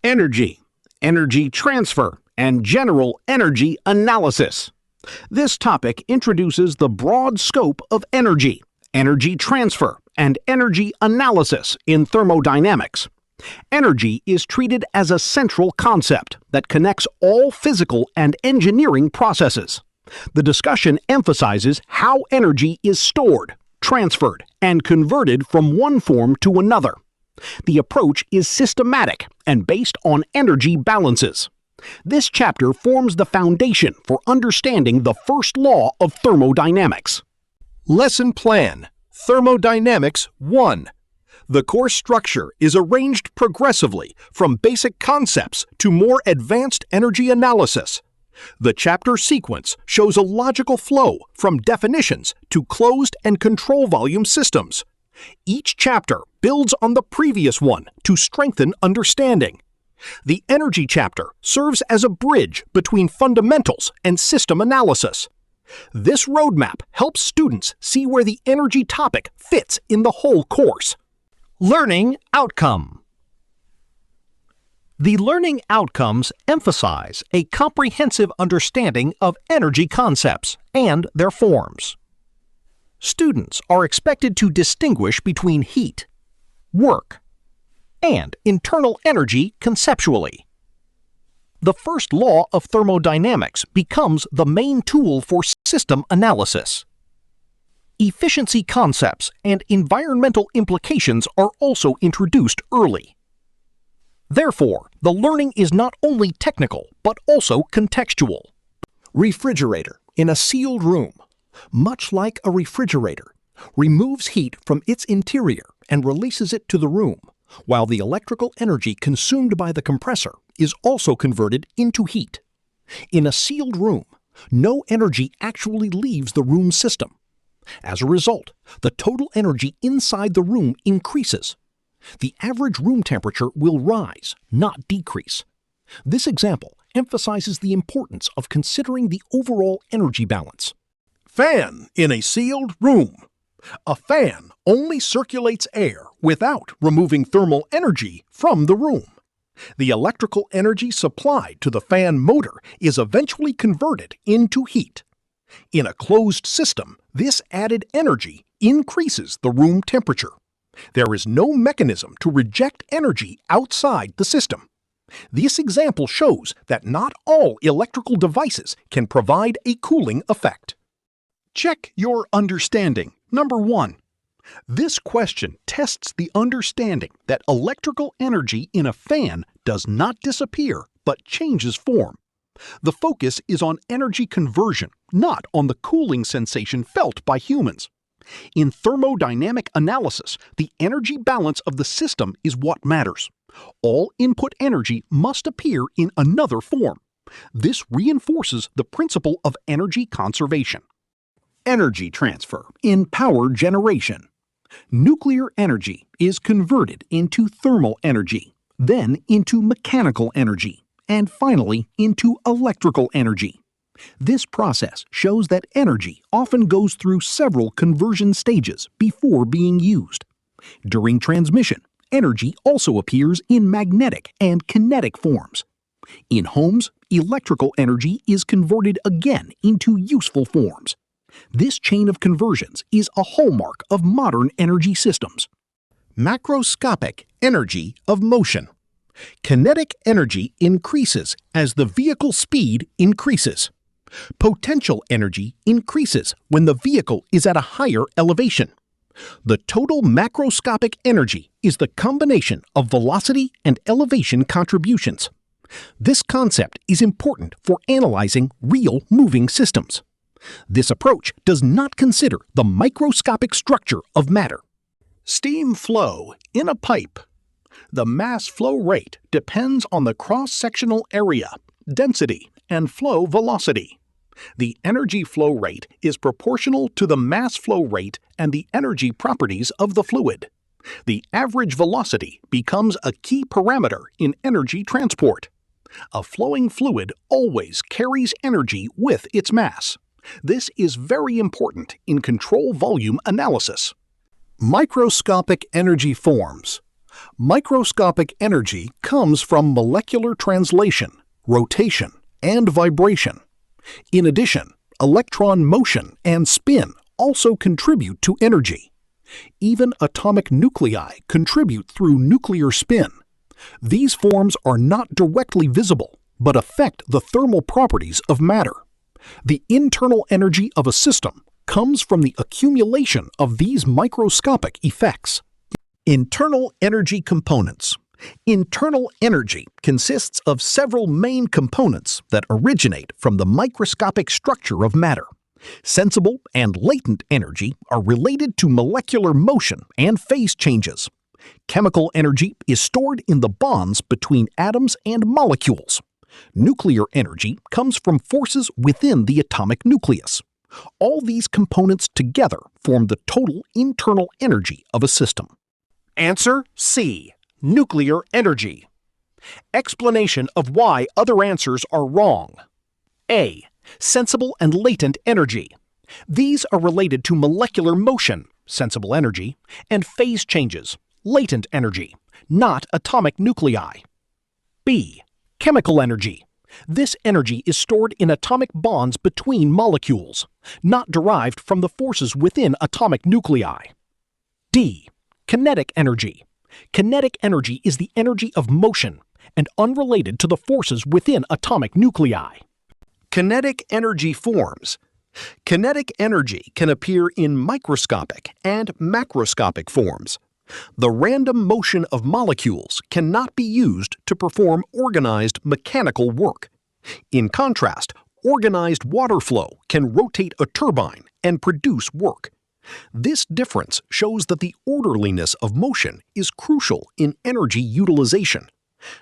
energy, energy transfer, and general energy analysis. This topic introduces the broad scope of energy, energy transfer, and energy analysis in thermodynamics. Energy is treated as a central concept that connects all physical and engineering processes. The discussion emphasizes how energy is stored, transferred, and converted from one form to another. The approach is systematic and based on energy balances. This chapter forms the foundation for understanding the first law of thermodynamics. Lesson Plan Thermodynamics 1. The course structure is arranged progressively from basic concepts to more advanced energy analysis. The chapter sequence shows a logical flow from definitions to closed and control volume systems. Each chapter builds on the previous one to strengthen understanding. The energy chapter serves as a bridge between fundamentals and system analysis. This roadmap helps students see where the energy topic fits in the whole course. Learning outcome. The learning outcomes emphasize a comprehensive understanding of energy concepts and their forms. Students are expected to distinguish between heat, work, and internal energy conceptually. The first law of thermodynamics becomes the main tool for system analysis. Efficiency concepts and environmental implications are also introduced early. Therefore, the learning is not only technical but also contextual. Refrigerator in a sealed room, much like a refrigerator, removes heat from its interior and releases it to the room, while the electrical energy consumed by the compressor is also converted into heat. In a sealed room, no energy actually leaves the room system. As a result, the total energy inside the room increases. The average room temperature will rise, not decrease. This example emphasizes the importance of considering the overall energy balance. Fan in a sealed room. A fan only circulates air without removing thermal energy from the room. The electrical energy supplied to the fan motor is eventually converted into heat. In a closed system, this added energy increases the room temperature. There is no mechanism to reject energy outside the system. This example shows that not all electrical devices can provide a cooling effect. Check your understanding. Number 1. This question tests the understanding that electrical energy in a fan does not disappear but changes form. The focus is on energy conversion, not on the cooling sensation felt by humans. In thermodynamic analysis, the energy balance of the system is what matters. All input energy must appear in another form. This reinforces the principle of energy conservation. Energy transfer in power generation. Nuclear energy is converted into thermal energy, then into mechanical energy, and finally into electrical energy. This process shows that energy often goes through several conversion stages before being used. During transmission, energy also appears in magnetic and kinetic forms. In homes, electrical energy is converted again into useful forms. This chain of conversions is a hallmark of modern energy systems. Macroscopic energy of motion. Kinetic energy increases as the vehicle speed increases. Potential energy increases when the vehicle is at a higher elevation. The total macroscopic energy is the combination of velocity and elevation contributions. This concept is important for analyzing real moving systems. This approach does not consider the microscopic structure of matter. Steam flow in a pipe. The mass flow rate depends on the cross-sectional area, density, and flow velocity. The energy flow rate is proportional to the mass flow rate and the energy properties of the fluid. The average velocity becomes a key parameter in energy transport. A flowing fluid always carries energy with its mass. This is very important in control volume analysis. Microscopic energy forms. Microscopic energy comes from molecular translation, rotation, and vibration. In addition, electron motion and spin also contribute to energy. Even atomic nuclei contribute through nuclear spin. These forms are not directly visible, but affect the thermal properties of matter. The internal energy of a system comes from the accumulation of these microscopic effects. Internal energy components. Internal energy consists of several main components that originate from the microscopic structure of matter. Sensible and latent energy are related to molecular motion and phase changes. Chemical energy is stored in the bonds between atoms and molecules. Nuclear energy comes from forces within the atomic nucleus. All these components together form the total internal energy of a system. Answer C. Nuclear energy. Explanation of why other answers are wrong. A. Sensible and latent energy. These are related to molecular motion, sensible energy, and phase changes, latent energy, not atomic nuclei. B. Chemical energy. This energy is stored in atomic bonds between molecules, not derived from the forces within atomic nuclei. D. Kinetic energy. Kinetic energy is the energy of motion and unrelated to the forces within atomic nuclei. Kinetic energy forms. Kinetic energy can appear in microscopic and macroscopic forms. The random motion of molecules cannot be used to perform organized mechanical work. In contrast, organized water flow can rotate a turbine and produce work. This difference shows that the orderliness of motion is crucial in energy utilization.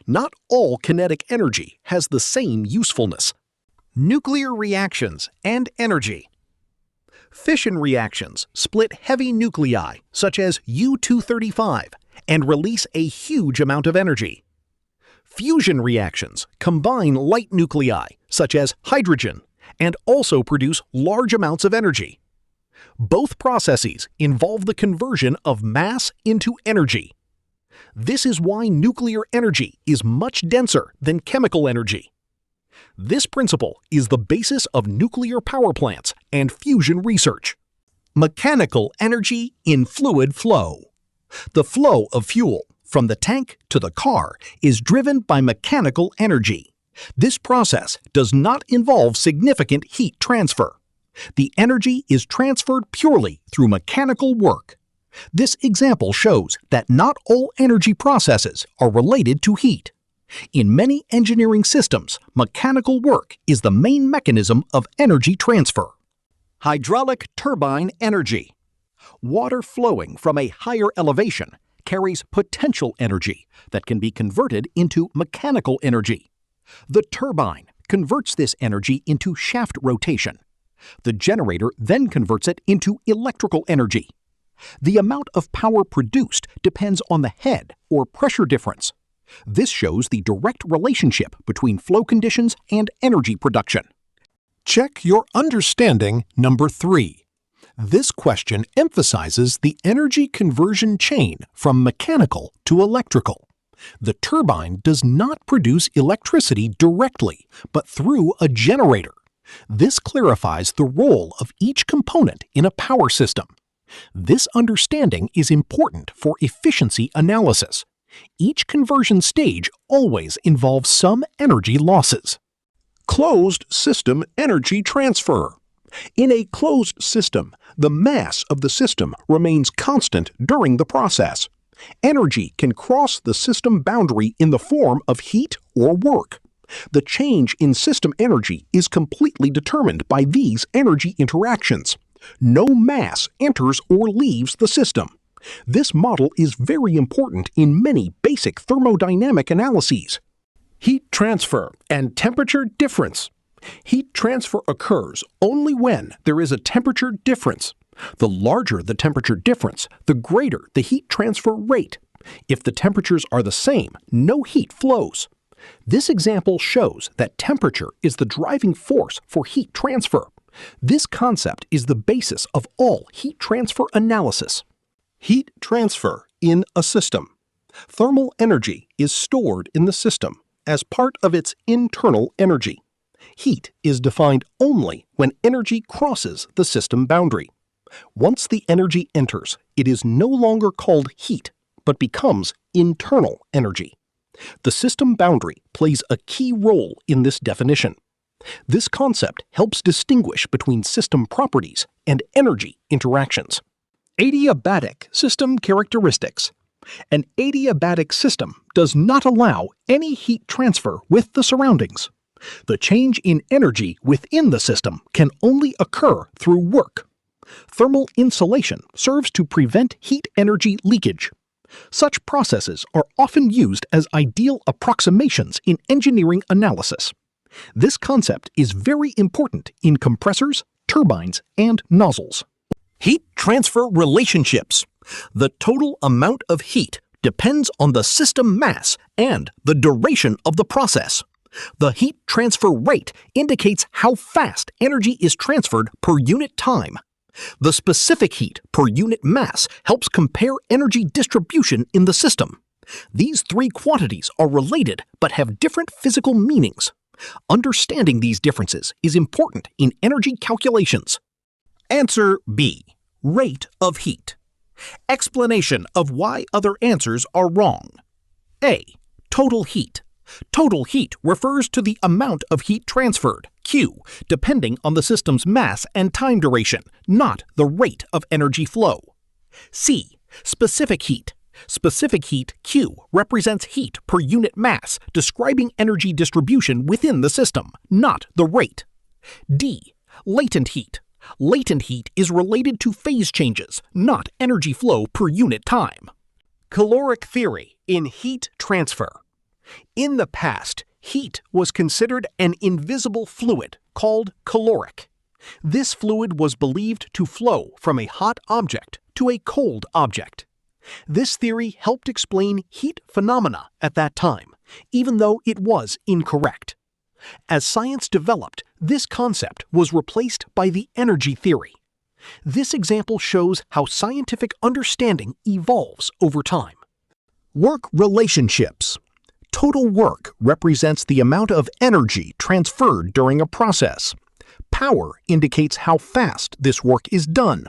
Not all kinetic energy has the same usefulness. Nuclear reactions and energy. Fission reactions split heavy nuclei, such as U-235, and release a huge amount of energy. Fusion reactions combine light nuclei, such as hydrogen, and also produce large amounts of energy. Both processes involve the conversion of mass into energy. This is why nuclear energy is much denser than chemical energy. This principle is the basis of nuclear power plants and fusion research. Mechanical energy in fluid flow. The flow of fuel from the tank to the car is driven by mechanical energy. This process does not involve significant heat transfer. The energy is transferred purely through mechanical work. This example shows that not all energy processes are related to heat. In many engineering systems, mechanical work is the main mechanism of energy transfer. Hydraulic turbine energy. Water flowing from a higher elevation carries potential energy that can be converted into mechanical energy. The turbine converts this energy into shaft rotation. The generator then converts it into electrical energy. The amount of power produced depends on the head or pressure difference. This shows the direct relationship between flow conditions and energy production. Check your understanding number 3. This question emphasizes the energy conversion chain from mechanical to electrical. The turbine does not produce electricity directly, but through a generator. This clarifies the role of each component in a power system. This understanding is important for efficiency analysis. Each conversion stage always involves some energy losses. Closed system energy transfer. In a closed system, the mass of the system remains constant during the process. Energy can cross the system boundary in the form of heat or work. The change in system energy is completely determined by these energy interactions. No mass enters or leaves the system. This model is very important in many basic thermodynamic analyses. Heat transfer and temperature difference. Heat transfer occurs only when there is a temperature difference. The larger the temperature difference, the greater the heat transfer rate. If the temperatures are the same, no heat flows. This example shows that temperature is the driving force for heat transfer. This concept is the basis of all heat transfer analysis. Heat transfer in a system. Thermal energy is stored in the system as part of its internal energy. Heat is defined only when energy crosses the system boundary. Once the energy enters, it is no longer called heat, but becomes internal energy. The system boundary plays a key role in this definition. This concept helps distinguish between system properties and energy interactions. Adiabatic system characteristics. An adiabatic system does not allow any heat transfer with the surroundings. The change in energy within the system can only occur through work. Thermal insulation serves to prevent heat energy leakage. Such processes are often used as ideal approximations in engineering analysis. This concept is very important in compressors, turbines, and nozzles. Heat transfer relationships. The total amount of heat depends on the system mass and the duration of the process. The heat transfer rate indicates how fast energy is transferred per unit time. The specific heat per unit mass helps compare energy distribution in the system. These three quantities are related but have different physical meanings. Understanding these differences is important in energy calculations. Answer B. Rate of heat. Explanation of why other answers are wrong. A. Total heat. Total heat refers to the amount of heat transferred, Q, depending on the system's mass and time duration, not the rate of energy flow. C. Specific heat. Specific heat, Q, represents heat per unit mass, describing energy distribution within the system, not the rate. D. Latent heat. Latent heat is related to phase changes, not energy flow per unit time. Caloric theory in heat transfer. In the past, heat was considered an invisible fluid called caloric. This fluid was believed to flow from a hot object to a cold object. This theory helped explain heat phenomena at that time, even though it was incorrect. As science developed, this concept was replaced by the energy theory. This example shows how scientific understanding evolves over time. Work relationships. Total work represents the amount of energy transferred during a process. Power indicates how fast this work is done.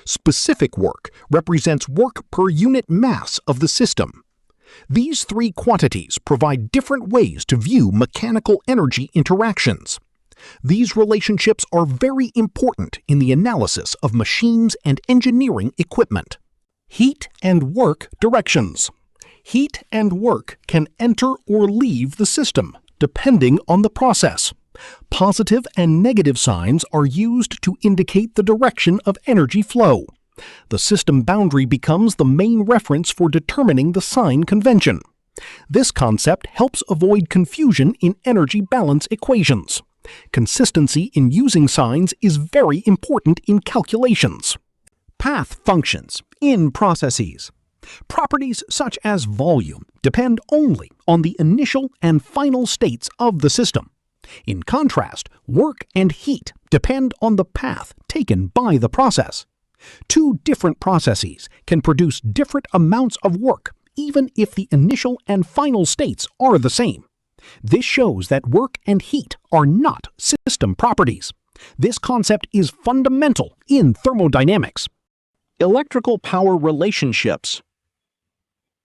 Specific work represents work per unit mass of the system. These three quantities provide different ways to view mechanical energy interactions. These relationships are very important in the analysis of machines and engineering equipment. Heat and work directions. Heat and work can enter or leave the system, depending on the process. Positive and negative signs are used to indicate the direction of energy flow. The system boundary becomes the main reference for determining the sign convention. This concept helps avoid confusion in energy balance equations. Consistency in using signs is very important in calculations. Path functions in processes. Properties such as volume depend only on the initial and final states of the system. In contrast, work and heat depend on the path taken by the process. Two different processes can produce different amounts of work, even if the initial and final states are the same. This shows that work and heat are not system properties. This concept is fundamental in thermodynamics. Electrical power relationships.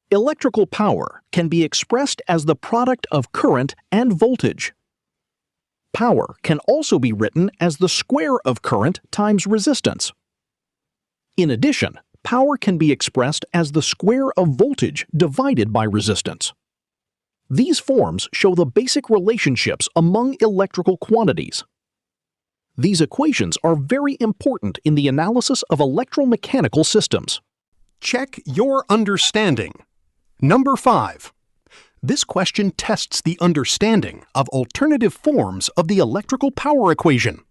Electrical power can be expressed as the product of current and voltage. Power can also be written as the square of current times resistance. In addition, power can be expressed as the square of voltage divided by resistance. These forms show the basic relationships among electrical quantities. These equations are very important in the analysis of electromechanical systems. Check your understanding. Number 5. This question tests the understanding of alternative forms of the electrical power equation.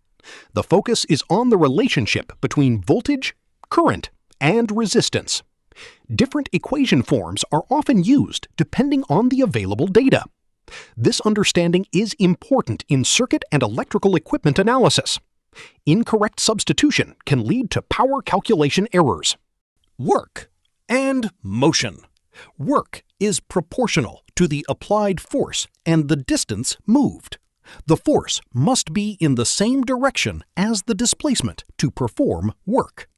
The focus is on the relationship between voltage, current, and resistance. Different equation forms are often used depending on the available data. This understanding is important in circuit and electrical equipment analysis. Incorrect substitution can lead to power calculation errors. Work and motion. Work is proportional to the applied force and the distance moved. The force must be in the same direction as the displacement to perform work.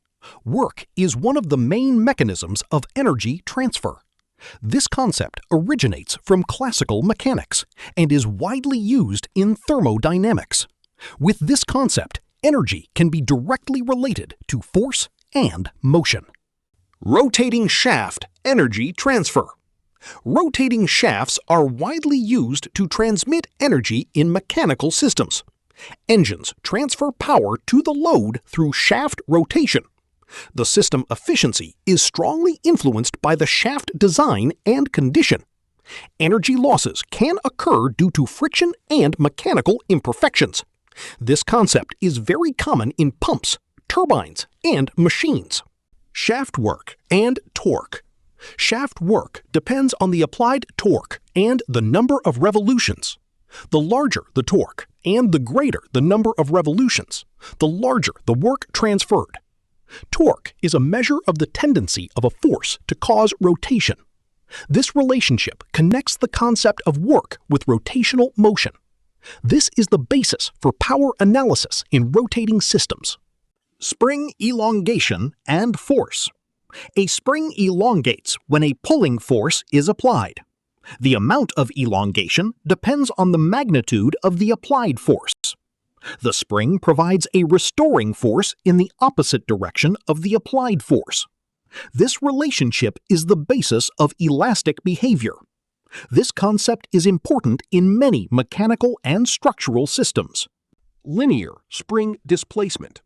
Work is one of the main mechanisms of energy transfer. This concept originates from classical mechanics and is widely used in thermodynamics. With this concept, energy can be directly related to force and motion. Rotating shaft energy transfer. Rotating shafts are widely used to transmit energy in mechanical systems. Engines transfer power to the load through shaft rotation. The system efficiency is strongly influenced by the shaft design and condition. Energy losses can occur due to friction and mechanical imperfections. This concept is very common in pumps, turbines, and machines. Shaft work and torque. Shaft work depends on the applied torque and the number of revolutions. The larger the torque and the greater the number of revolutions, the larger the work transferred. Torque is a measure of the tendency of a force to cause rotation. This relationship connects the concept of work with rotational motion. This is the basis for power analysis in rotating systems. Spring elongation and force. A spring elongates when a pulling force is applied. The amount of elongation depends on the magnitude of the applied force. The spring provides a restoring force in the opposite direction of the applied force. This relationship is the basis of elastic behavior. This concept is important in many mechanical and structural systems. Linear spring displacement.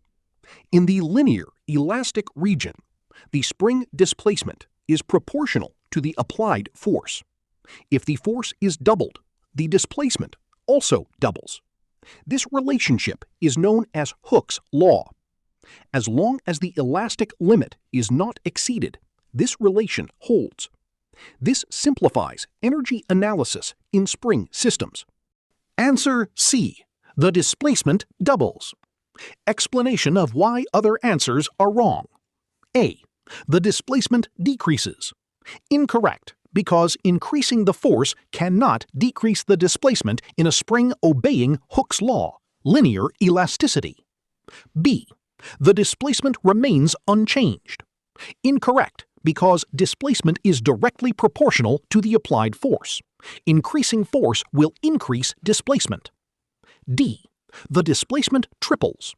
In the linear elastic region, the spring displacement is proportional to the applied force. If the force is doubled, the displacement also doubles. This relationship is known as Hooke's law. As long as the elastic limit is not exceeded, this relation holds. This simplifies energy analysis in spring systems. Answer C. The displacement doubles. Explanation of why other answers are wrong. A. The displacement decreases. Incorrect, because increasing the force cannot decrease the displacement in a spring obeying Hooke's law, linear elasticity. B. The displacement remains unchanged. Incorrect, because displacement is directly proportional to the applied force. Increasing force will increase displacement. D. The displacement triples.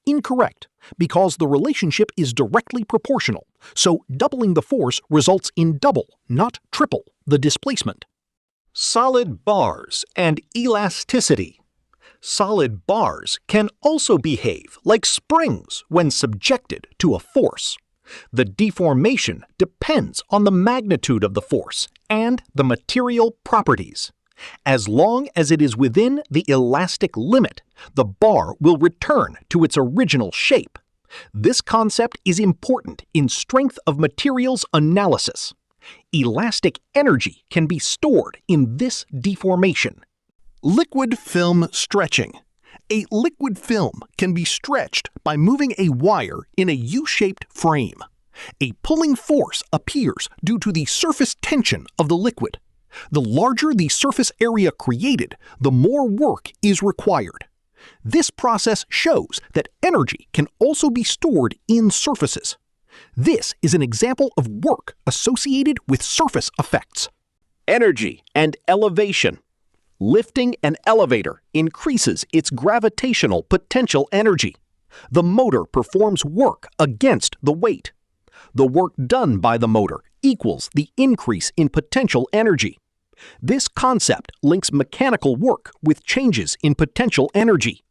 Incorrect, because the relationship is directly proportional, so doubling the force results in double, not triple, the displacement. Solid bars and elasticity. Solid bars can also behave like springs when subjected to a force. The deformation depends on the magnitude of the force and the material properties. As long as it is within the elastic limit, the bar will return to its original shape. This concept is important in strength of materials analysis. Elastic energy can be stored in this deformation. Liquid film stretching. A liquid film can be stretched by moving a wire in a U-shaped frame. A pulling force appears due to the surface tension of the liquid. The larger the surface area created, the more work is required. This process shows that energy can also be stored in surfaces. This is an example of work associated with surface effects. Energy and elevation. Lifting an elevator increases its gravitational potential energy. The motor performs work against the weight. The work done by the motor equals the increase in potential energy. This concept links mechanical work with changes in potential energy.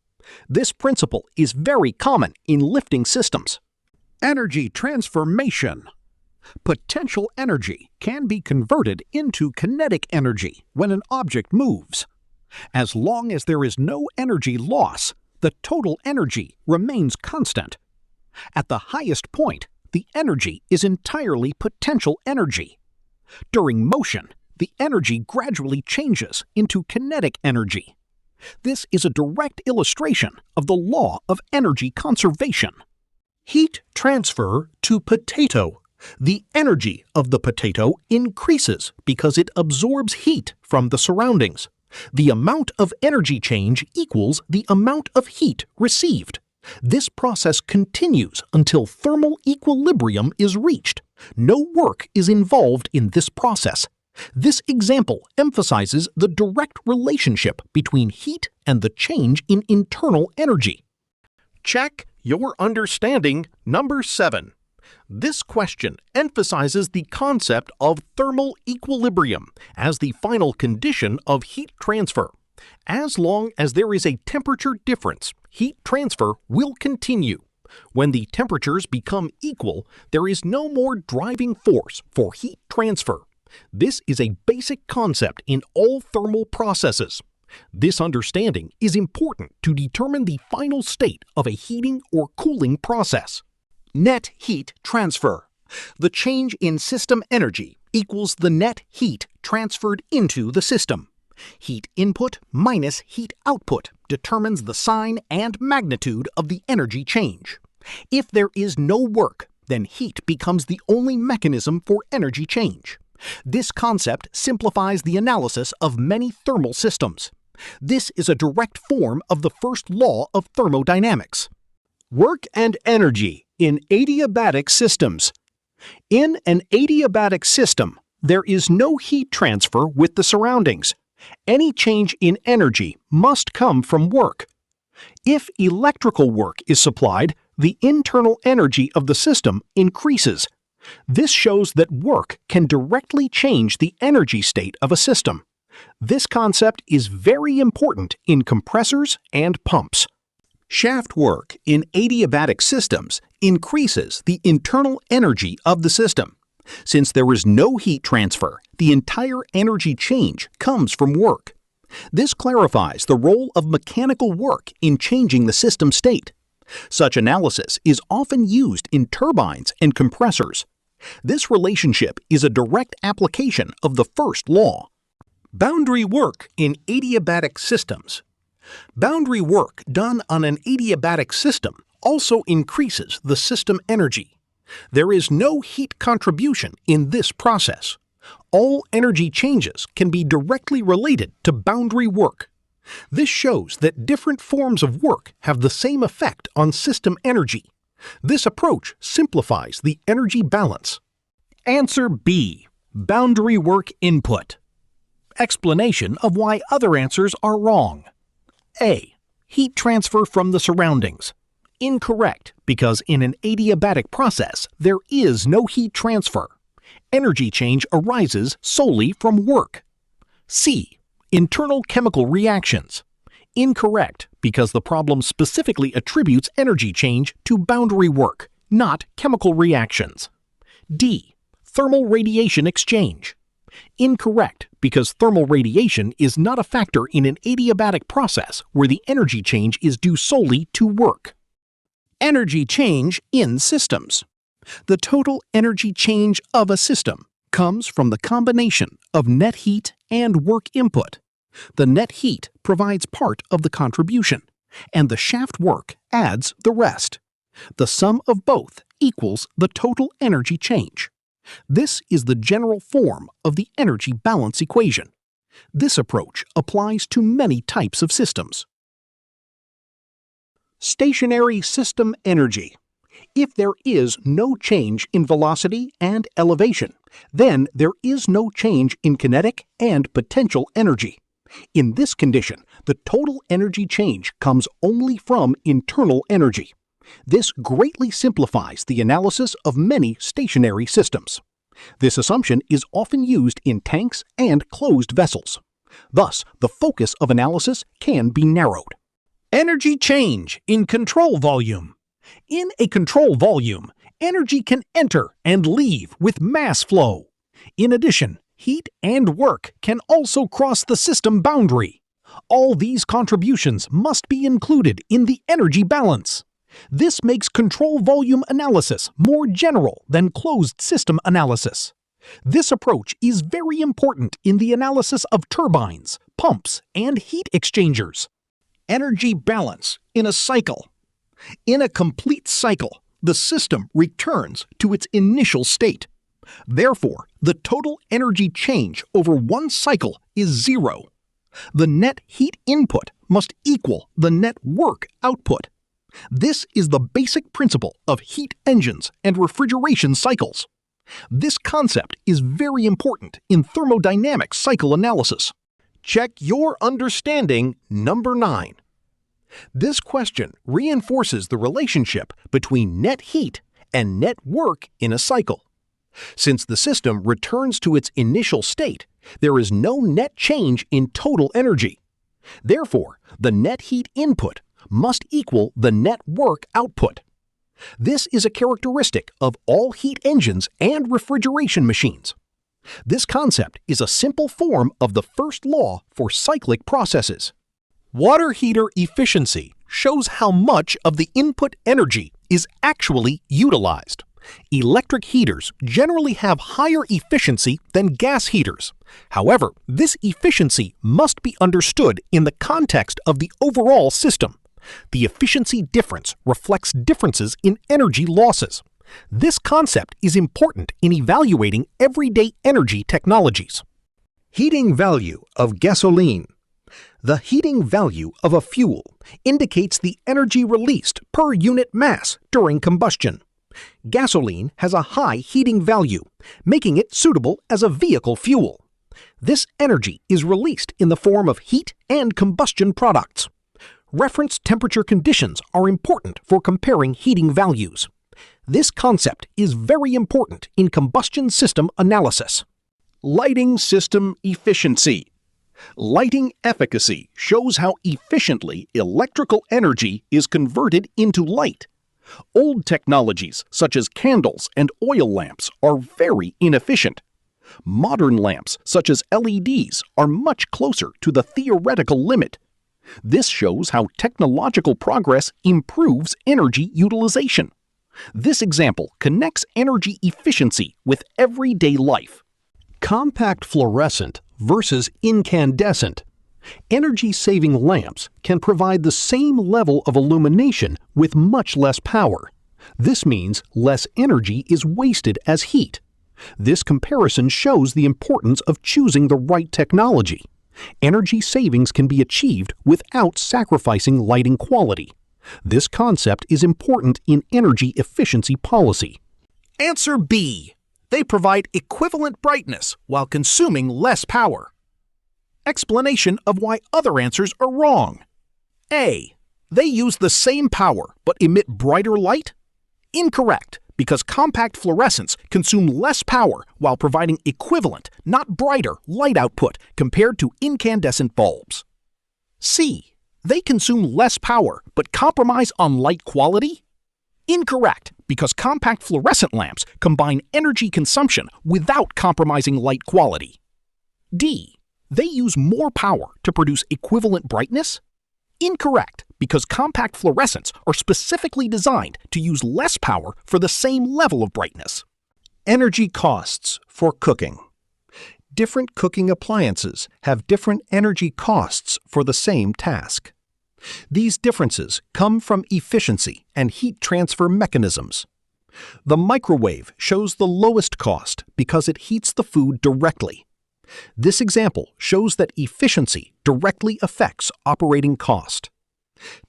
This principle is very common in lifting systems. Energy transformation. Potential energy can be converted into kinetic energy when an object moves. As long as there is no energy loss, the total energy remains constant. At the highest point, the energy is entirely potential energy. During motion, the energy gradually changes into kinetic energy. This is a direct illustration of the law of energy conservation. Heat transfer to potato. The energy of the potato increases because it absorbs heat from the surroundings. The amount of energy change equals the amount of heat received. This process continues until thermal equilibrium is reached. No work is involved in this process. This example emphasizes the direct relationship between heat and the change in internal energy. Check your understanding number 7. This question emphasizes the concept of thermal equilibrium as the final condition of heat transfer. As long as there is a temperature difference, heat transfer will continue. When the temperatures become equal, there is no more driving force for heat transfer. This is a basic concept in all thermal processes. This understanding is important to determine the final state of a heating or cooling process. Net heat transfer. The change in system energy equals the net heat transferred into the system. Heat input minus heat output determines the sign and magnitude of the energy change. If there is no work, then heat becomes the only mechanism for energy change. This concept simplifies the analysis of many thermal systems. This is a direct form of the first law of thermodynamics. Work and energy in adiabatic systems. In an adiabatic system, there is no heat transfer with the surroundings. Any change in energy must come from work. If electrical work is supplied, the internal energy of the system increases. This shows that work can directly change the energy state of a system. This concept is very important in compressors and pumps. Shaft work in adiabatic systems increases the internal energy of the system. Since there is no heat transfer, the entire energy change comes from work. This clarifies the role of mechanical work in changing the system state. Such analysis is often used in turbines and compressors. This relationship is a direct application of the first law. Boundary work in adiabatic systems. Boundary work done on an adiabatic system also increases the system energy. There is no heat contribution in this process. All energy changes can be directly related to boundary work. This shows that different forms of work have the same effect on system energy. This approach simplifies the energy balance. Answer B. Boundary work input. Explanation of why other answers are wrong. A. Heat transfer from the surroundings. Incorrect, because in an adiabatic process, there is no heat transfer. Energy change arises solely from work. C. Internal chemical reactions. Incorrect, because the problem specifically attributes energy change to boundary work, not chemical reactions. D. Thermal radiation exchange. Incorrect, because thermal radiation is not a factor in an adiabatic process where the energy change is due solely to work. Energy change in systems. The total energy change of a system comes from the combination of net heat and work input. The net heat provides part of the contribution, and the shaft work adds the rest. The sum of both equals the total energy change. This is the general form of the energy balance equation. This approach applies to many types of systems. Stationary system energy. If there is no change in velocity and elevation, then there is no change in kinetic and potential energy. In this condition, the total energy change comes only from internal energy. This greatly simplifies the analysis of many stationary systems. This assumption is often used in tanks and closed vessels. Thus, the focus of analysis can be narrowed. Energy change in control volume. In a control volume, energy can enter and leave with mass flow. In addition, heat and work can also cross the system boundary. All these contributions must be included in the energy balance. This makes control volume analysis more general than closed system analysis. This approach is very important in the analysis of turbines, pumps, and heat exchangers. Energy balance in a cycle. In a complete cycle, the system returns to its initial state. Therefore, the total energy change over one cycle is zero. The net heat input must equal the net work output. This is the basic principle of heat engines and refrigeration cycles. This concept is very important in thermodynamic cycle analysis. Check your understanding number 9. This question reinforces the relationship between net heat and net work in a cycle. Since the system returns to its initial state, there is no net change in total energy. Therefore, the net heat input must equal the net work output. This is a characteristic of all heat engines and refrigeration machines. This concept is a simple form of the first law for cyclic processes. Water heater efficiency shows how much of the input energy is actually utilized. Electric heaters generally have higher efficiency than gas heaters. However, this efficiency must be understood in the context of the overall system. The efficiency difference reflects differences in energy losses. This concept is important in evaluating everyday energy technologies. Heating value of gasoline. The heating value of a fuel indicates the energy released per unit mass during combustion. Gasoline has a high heating value, making it suitable as a vehicle fuel. This energy is released in the form of heat and combustion products. Reference temperature conditions are important for comparing heating values. This concept is very important in combustion system analysis. Lighting system efficiency. Lighting efficacy shows how efficiently electrical energy is converted into light. Old technologies such as candles and oil lamps are very inefficient. Modern lamps such as LEDs are much closer to the theoretical limit. This shows how technological progress improves energy utilization. This example connects energy efficiency with everyday life. Compact fluorescent versus incandescent. Energy-saving lamps can provide the same level of illumination with much less power. This means less energy is wasted as heat. This comparison shows the importance of choosing the right technology. Energy savings can be achieved without sacrificing lighting quality. This concept is important in energy efficiency policy. Answer B. They provide equivalent brightness while consuming less power. Explanation of why other answers are wrong. A. They use the same power but emit brighter light? Incorrect, because compact fluorescents consume less power while providing equivalent, not brighter, light output compared to incandescent bulbs. C. They consume less power but compromise on light quality? Incorrect, because compact fluorescent lamps combine energy consumption without compromising light quality. D. They use more power to produce equivalent brightness? Incorrect, because compact fluorescents are specifically designed to use less power for the same level of brightness. Energy costs for cooking. Different cooking appliances have different energy costs for the same task. These differences come from efficiency and heat transfer mechanisms. The microwave shows the lowest cost because it heats the food directly. This example shows that efficiency directly affects operating cost.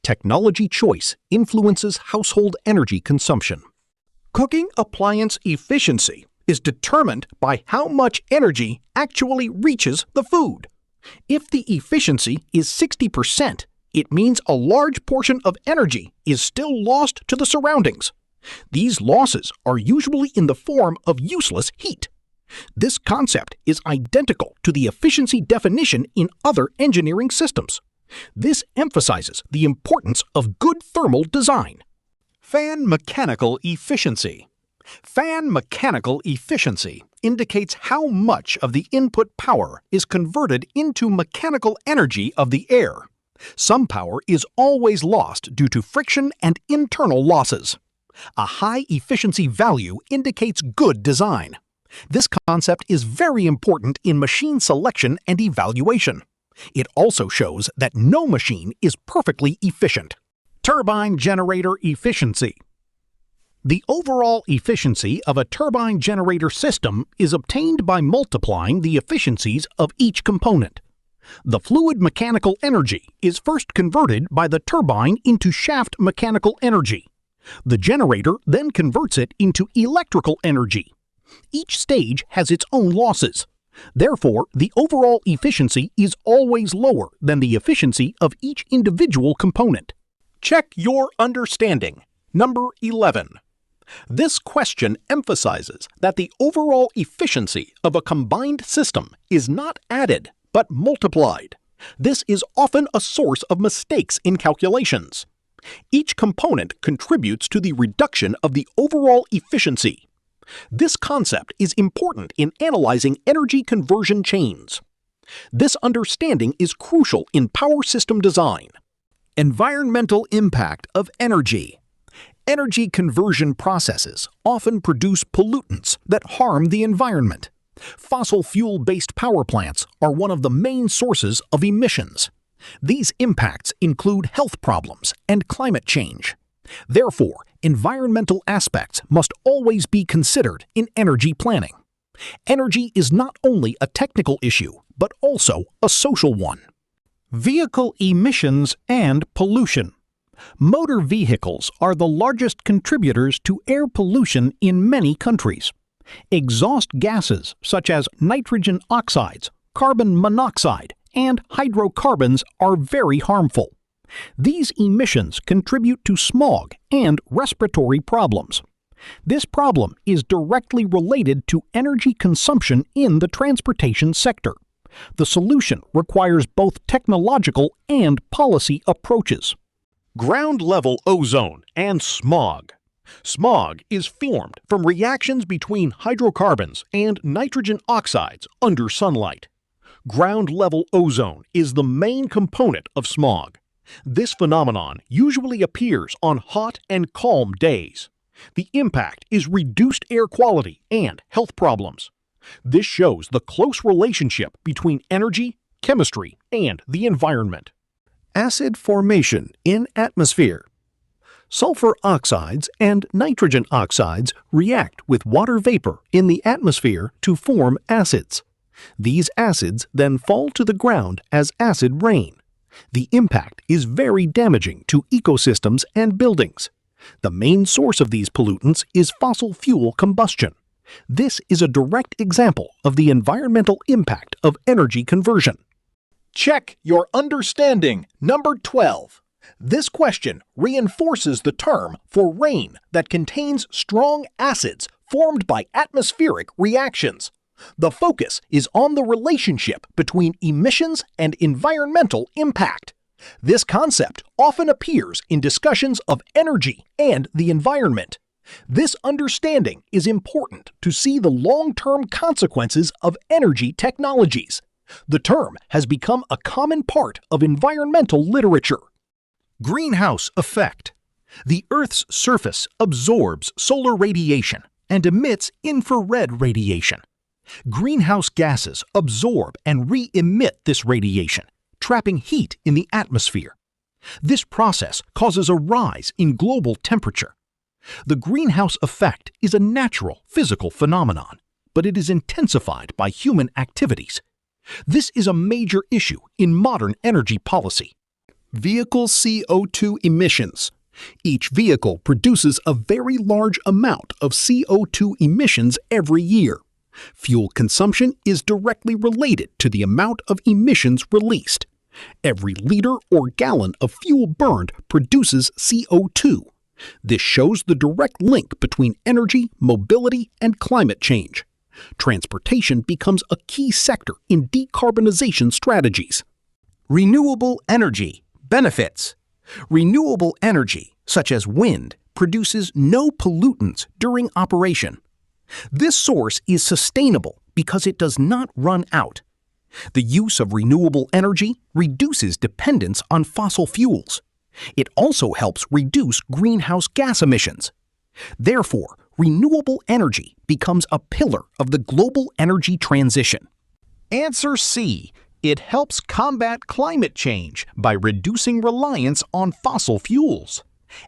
Technology choice influences household energy consumption. Cooking appliance efficiency is determined by how much energy actually reaches the food. If the efficiency is 60%, it means a large portion of energy is still lost to the surroundings. These losses are usually in the form of useless heat. This concept is identical to the efficiency definition in other engineering systems. This emphasizes the importance of good thermal design. Fan mechanical efficiency. Fan mechanical efficiency indicates how much of the input power is converted into mechanical energy of the air. Some power is always lost due to friction and internal losses. A high efficiency value indicates good design. This concept is very important in machine selection and evaluation. It also shows that no machine is perfectly efficient. Turbine generator efficiency. The overall efficiency of a turbine generator system is obtained by multiplying the efficiencies of each component. The fluid mechanical energy is first converted by the turbine into shaft mechanical energy. The generator then converts it into electrical energy. Each stage has its own losses. Therefore, the overall efficiency is always lower than the efficiency of each individual component. Check your understanding. Number 11. This question emphasizes that the overall efficiency of a combined system is not added, but multiplied. This is often a source of mistakes in calculations. Each component contributes to the reduction of the overall efficiency. This concept is important in analyzing energy conversion chains. This understanding is crucial in power system design. Environmental impact of energy. Energy conversion processes often produce pollutants that harm the environment. Fossil fuel-based power plants are one of the main sources of emissions. These impacts include health problems and climate change. Therefore, environmental aspects must always be considered in energy planning. Energy is not only a technical issue, but also a social one. Vehicle emissions and pollution. Motor vehicles are the largest contributors to air pollution in many countries. Exhaust gases such as nitrogen oxides, carbon monoxide, and hydrocarbons are very harmful. These emissions contribute to smog and respiratory problems. This problem is directly related to energy consumption in the transportation sector. The solution requires both technological and policy approaches. Ground-level ozone and smog. Smog is formed from reactions between hydrocarbons and nitrogen oxides under sunlight. Ground-level ozone is the main component of smog. This phenomenon usually appears on hot and calm days. The impact is reduced air quality and health problems. This shows the close relationship between energy, chemistry, and the environment. Acid formation in atmosphere. Sulfur oxides and nitrogen oxides react with water vapor in the atmosphere to form acids. These acids then fall to the ground as acid rain. The impact is very damaging to ecosystems and buildings. The main source of these pollutants is fossil fuel combustion. This is a direct example of the environmental impact of energy conversion. Check your understanding. Number 12. This question reinforces the term for rain that contains strong acids formed by atmospheric reactions. The focus is on the relationship between emissions and environmental impact. This concept often appears in discussions of energy and the environment. This understanding is important to see the long-term consequences of energy technologies. The term has become a common part of environmental literature. Greenhouse effect. The Earth's surface absorbs solar radiation and emits infrared radiation. Greenhouse gases absorb and re-emit this radiation, trapping heat in the atmosphere. This process causes a rise in global temperature. The greenhouse effect is a natural physical phenomenon, but it is intensified by human activities. This is a major issue in modern energy policy. Vehicle CO2 emissions. Each vehicle produces a very large amount of CO2 emissions every year. Fuel consumption is directly related to the amount of emissions released. Every liter or gallon of fuel burned produces CO2. This shows the direct link between energy, mobility, and climate change. Transportation becomes a key sector in decarbonization strategies. Renewable energy benefits. Renewable energy, such as wind, produces no pollutants during operation. This source is sustainable because it does not run out. The use of renewable energy reduces dependence on fossil fuels. It also helps reduce greenhouse gas emissions. Therefore, renewable energy becomes a pillar of the global energy transition. Answer C. It helps combat climate change by reducing reliance on fossil fuels.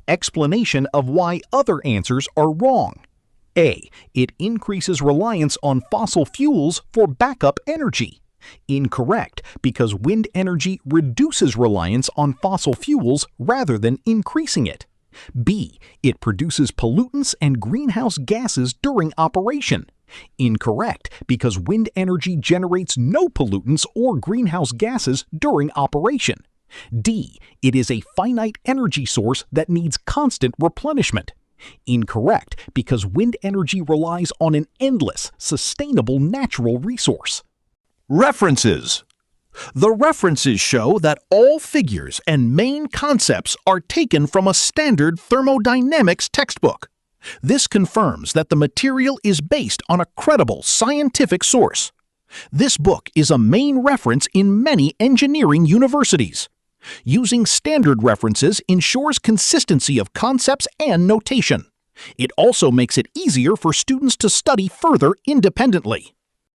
Explanation of why other answers are wrong. A. It increases reliance on fossil fuels for backup energy. Incorrect, because wind energy reduces reliance on fossil fuels rather than increasing it. B. It produces pollutants and greenhouse gases during operation. Incorrect, because wind energy generates no pollutants or greenhouse gases during operation. D. It is a finite energy source that needs constant replenishment. Incorrect, because wind energy relies on an endless, sustainable natural resource. References. The references show that all figures and main concepts are taken from a standard thermodynamics textbook. This confirms that the material is based on a credible scientific source. This book is a main reference in many engineering universities. Using standard references ensures consistency of concepts and notation. It also makes it easier for students to study further independently.